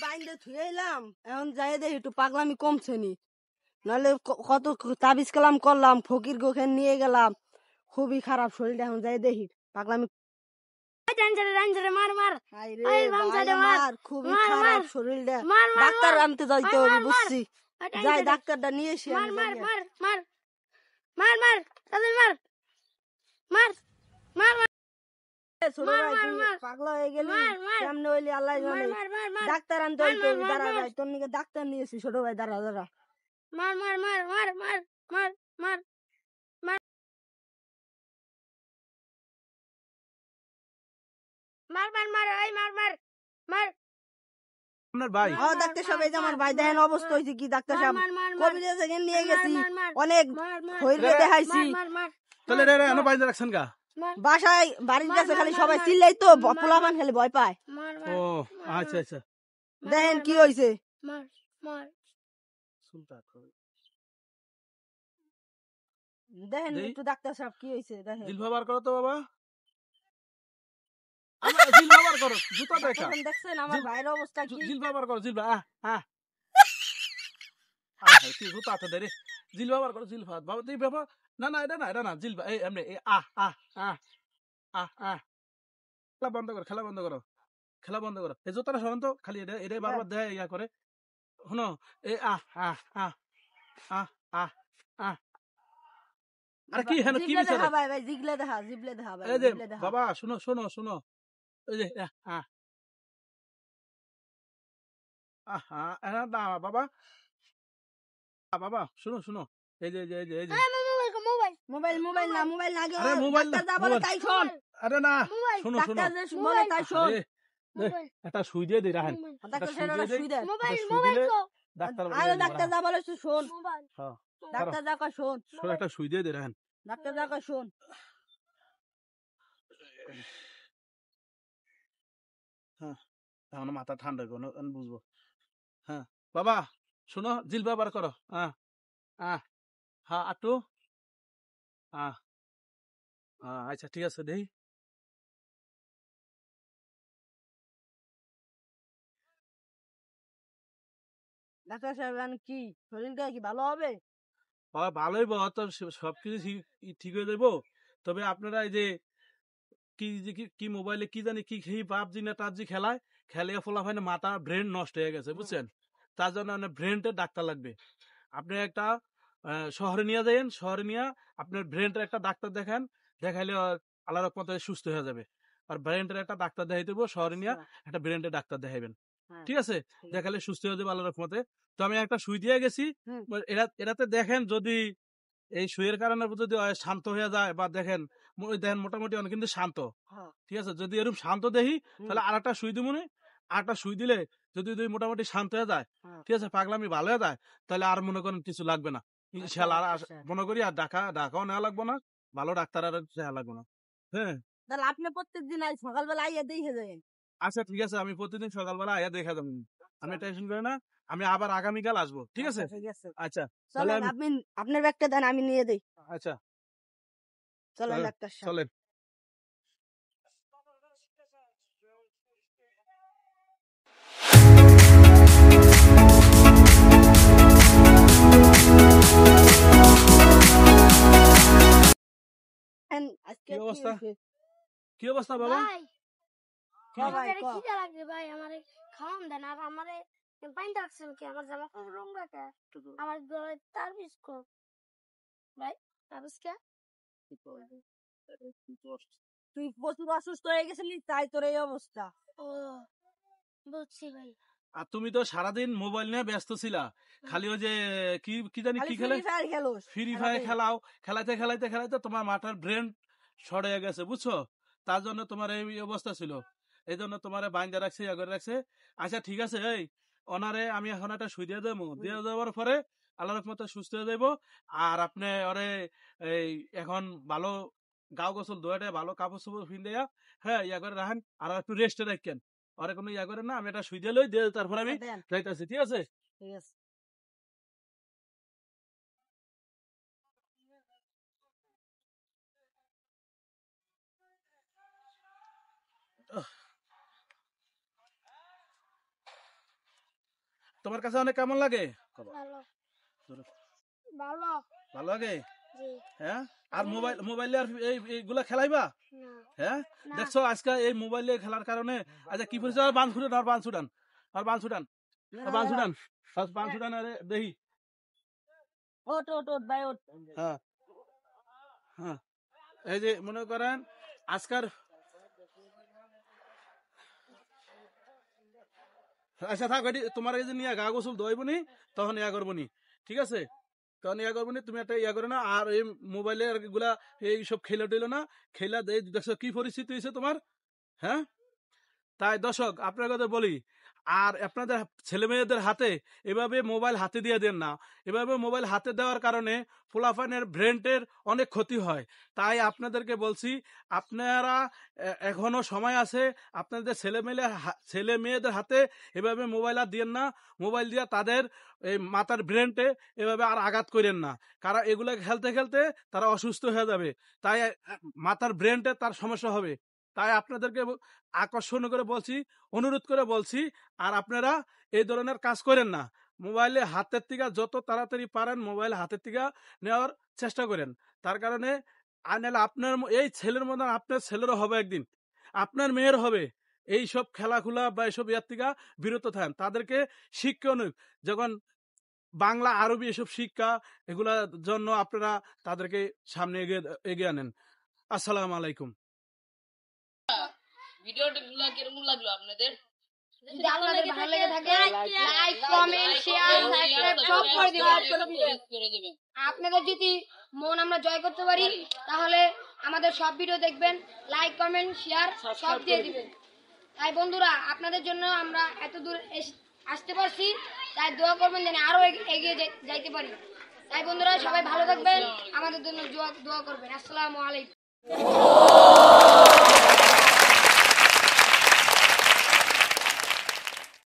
বাইন্দে থুয়ে এলাম, এখন যাই দেখি একটু পাগলামি কমছে নি, নাহলে কত তাবিজ কালাম করলাম, ফকির গোখেন নিয়ে গেলাম, খুবই খারাপ শরীরটা। এখন যাই দেখি পাগলামি। খুবই খারাপ শরীরটা, ডাক্তার আনতে যাইতে হবে বুঝছি। যাই ডাক্তারটা নিয়ে এসি। পাগলা হয়ে গেলি কেমনে হইলি আল্লাহ জানে। ডাক্তার আনতে হইতে হবে, দাঁড়া যাই তোর নিকে ডাক্তার নিয়েছি। ছোট ভাই দাঁড়া দাঁড়া। মার মার মার মার মার মার মার মার মার মার মার এই মার মার মার। আপনার ভাই? হ্যাঁ ডাক্তার সাহেব, এই যে আমার ভাই, দেখেন অবস্থা হয়েছে কি। ডাক্তার সাহেব কবিরাজ এখানে নিয়ে গেছি, অনেক শরীরে দেখাইছি। তাহলে রে এনে বাইরে রাখছেন গা? বাসায় বাড়ির কাছে খালি সবাই চিল্লাই তো, পোলাপান খালি ভয় পায়। ও আচ্ছা আচ্ছা, দেখেন কি হয়েছে। দেখেন একটু ডাক্তার সাহেব কি হয়েছে দেখেন। জিলভা বার করো তো বাবা, জিলভা বার করো। জুতা দেখা দেখছেন আমার ভাইয়ের অবস্থা কি। জিলভা বার করো, জিলভা। তুই জুতা আছে দে রে, জিলভা বার করো। জিলভা বাবা তুই বাবা, না না এটা না, এটা না জিলভা। এই এমনি খেলা বন্ধ করো, খেলা বন্ধ করো, খেলা বন্ধ করো। এই জুতাটা সরান তো, খালি এটা এটা বারবার দেয় ইয়া করে। শোনো এই আরে কি হেন কি বিচার ভাই ভাই জিগলে দেখা, জিবলে দেখা ভাই। এই যে বাবা শুনো শুনো শুনো, এই যে না বাবা, বাবা শুনো শুনো, এই যে এই যে এই যে মোবাইল মোবাইল না, মোবাইল না, আরে মোবাইল না, ডাক্তার যা তাই শোন। আরে না শুনো শুনো, ডাক্তার যে বলে তাই শোন। একটা সুই দিয়ে দে রাখেন, ডাক্তার সাহেব সুই দেন। ডাক্তার আরে ডাক্তার যা বলে শোন। হ্যাঁ ডাক্তার যা কয় শোন। একটা সুই দিয়ে দে রাখেন। ডাক্তার যা কয় শোন। হ্যাঁ এখন মাথা ঠান্ডা করো, বুঝবো। হ্যাঁ বাবা শুনো, জিলবা বার করো। হ্যাঁ আটু আচ্ছা ঠিক আছে দেই। ডাক্তার সাহেব কি শরীরটা কি ভালো হবে? ভালোই তো সবকিছু ঠিক হয়ে যাবো। তবে আপনারা এই যে কি মোবাইলে কি জানি কি পাবজি না টাবজি খেলায়, খেলিয়ে ফলাফাইনে মাথা ব্রেন নষ্ট হয়ে গেছে বুঝছেন। তার জন্য ব্রেনটা ডাক্তার লাগবে। আপনি একটা শহরে নিয়ে যাবেন, শহরে নিয়ে আপনার ব্রেনটার একটা ডাক্তার দেখান, দেখাইলে আল্লাহর রহমতে সুস্থ হয়ে যাবে। আর ব্রেনটার একটা ডাক্তার দেখাই দেবো, শহরে নিয়ে একটা ব্রেনটার ডাক্তার দেখাইবেন, ঠিক আছে? দেখালে সুস্থ হয়ে যাবে আল্লাহর রহমতে। তো আমি একটা সুই দিয়ে গেছি, এরাতে দেখেন যদি এই সুইয়ের কারণে যদি শান্ত হয়ে যায়, বা দেখেন দেখেন মোটামুটি অনেক কিন্তু শান্ত, ঠিক আছে? যদি এরকম শান্ত দেখি তাহলে আর একটা সুই দিব, আর একটা সুই দিলে যদি মোটামুটি শান্ত হয়ে যায়, ঠিক আছে, পাগলামি ভালো হয়ে যায়, তাহলে আর মনে করেন কিছু লাগবে না ইনশাআল্লাহ। আর মনে করি আর ঢাকাও নেওয়া লাগবে না, ভালো ডাক্তার আর নেওয়া লাগবে না। হ্যাঁ তাহলে আপনি প্রত্যেকদিন সকালবেলা আইয়া দেখে যাবেন। আচ্ছা ঠিক আছে, আমি প্রতিদিন সকালবেলা আইয়া দেখা যাবো, আমি টেনশন করি না। আমি আবার আগামীকাল আসবো, ঠিক আছে? আচ্ছা চলেন, আপনি আপনার ব্যাগটা দেন, আমি নিয়ে দেই। আচ্ছা চলেন ডাক্তার সাহেব, চলেন। আজকে কি অবস্থা? কি অবস্থা বাবা? ভাই আমার খাওয়ান দেন, আর আমার পানি রাখছেন কি? আমার জামা কাপড় রং রাখে, আমার গলায় তাবিজ কর ভাই, তাবিজ কে? তুই প্রচুর অসুস্থ হয়ে গেছিলি, তাই তোর এই অবস্থা। ও বুঝছি ভাই। আর তুমি তো সারাদিন মোবাইল নিয়ে ব্যস্ত ছিলা, খালি ওই যে কি জানি কি খেলে, ফ্রি ফায়ার খেলাও। খেলাইতে খেলাইতে খেলাইতে তোমার মাথার ব্রেন শর্ট হয়ে গেছে বুঝছো। তার জন্য তোমার এই অবস্থা ছিল, এই জন্য তোমার বাইন্দা রাখছে, ইয়া করে রাখছে। আচ্ছা ঠিক আছে, এই ওনারে আমি এখন একটা সুই দিয়ে দেবো, দিয়ে দেওয়ার পরে আল্লাহর রহমতে সুস্থ হয়ে যাবো। আর আপনি ওরে এই এখন ভালো গাও গোসল ধোয়াটা, ভালো কাপড় চোপড় পিন্দিয়া, হ্যাঁ ইয়া করে রাখেন, আর একটু রেস্টে রাখেন। ওরে কোনো ইয়া করে না, আমি একটা সুই দিয়ে লই, দিয়ে তারপর আমি যাইতেছি, ঠিক আছে? ঠিক আছে। তোমার কাছে অনেক কেমন লাগে? ভালো ভালো ভালো লাগে? জি হ্যাঁ। আর মোবাইলে আর এইগুলা খেলাইবা? না হ্যাঁ। না। দেখছো আজকে এই মোবাইলে খেলার কারণে আচ্ছা কি পরিচয়? আর বান ছুটান, আর বান ছুটান, আর বান ছুটান, আর বান ছুটান, আর বান ছুটান। আরে দেখি। ওট ওট ওট ভাই ওট। হ্যাঁ হ্যাঁ। এই যে মনে করেন আজকার আচ্ছা থাক, এটি তোমার এই যে নিয়ে গা গোসল ধোয়াইবনি, তখন ইয়া করবনি, ঠিক আছে? তখন ইয়া করবনি, তুমি একটা ইয়া করো না। আর এই মোবাইলে আর গুলা এইসব খেলা টেলো না, খেলা দেখছো কি পরিস্থিতি হয়েছে তোমার। হ্যাঁ। তাই দর্শক আপনার কথা বলি, আর আপনাদের ছেলে মেয়েদের হাতে এভাবে মোবাইল হাতে দিয়ে দেন না। এভাবে মোবাইল হাতে দেওয়ার কারণে পোলাপানের ব্রেনের অনেক ক্ষতি হয়। তাই আপনাদেরকে বলছি, আপনারা এখনো সময় আছে, আপনাদের ছেলে মেয়েদের হাতে এভাবে মোবাইল আর দিয়েন না। মোবাইল দিয়ে তাদের এই মাথার ব্রেনটে এভাবে আর আঘাত করেন না, কারণ এগুলো খেলতে খেলতে তারা অসুস্থ হয়ে যাবে। তাই মাথার ব্রেনটে তার সমস্যা হবে। তাই আপনাদেরকে আকর্ষণ করে বলছি, অনুরোধ করে বলছি, আর আপনারা এই ধরনের কাজ করেন না। মোবাইলে হাতের থেকে যত তাড়াতাড়ি পারেন মোবাইল হাতের থেকে নেওয়ার চেষ্টা করেন। তার কারণে আর নাহলে আপনার এই ছেলের মতন আপনার ছেলেরও হবে একদিন, আপনার মেয়ের হবে। এইসব খেলাধুলা বা এইসব ইয়ার থেকে বিরত থাকেন। তাদেরকে শিক্ষা যখন বাংলা আরবি এসব শিক্ষা এগুলার জন্য আপনারা তাদেরকে সামনে এগিয়ে আনেন। আসসালামু আলাইকুম। ভিডিওটা কিরকম লাগলো আপনাদের? যদি আপনাদের ভালো লেগে থাকে লাইক কমেন্ট শেয়ার সাবস্ক্রাইব সব করে দিবেন। আপনাদের যদি মন আমরা জয় করতে পারি তাহলে আমাদের সব ভিডিও দেখবেন, লাইক কমেন্ট শেয়ার সব দিয়ে দিবেন। তাই বন্ধুরা আপনাদের জন্য আমরা এত দূর আসতে পারছি, তাই দোয়া করবেন যেন আরো এগিয়ে যাইতে পারি। তাই বন্ধুরা সবাই ভালো থাকবেন, আমাদের জন্য দোয়া করবেন। আসসালামু আলাইকুম।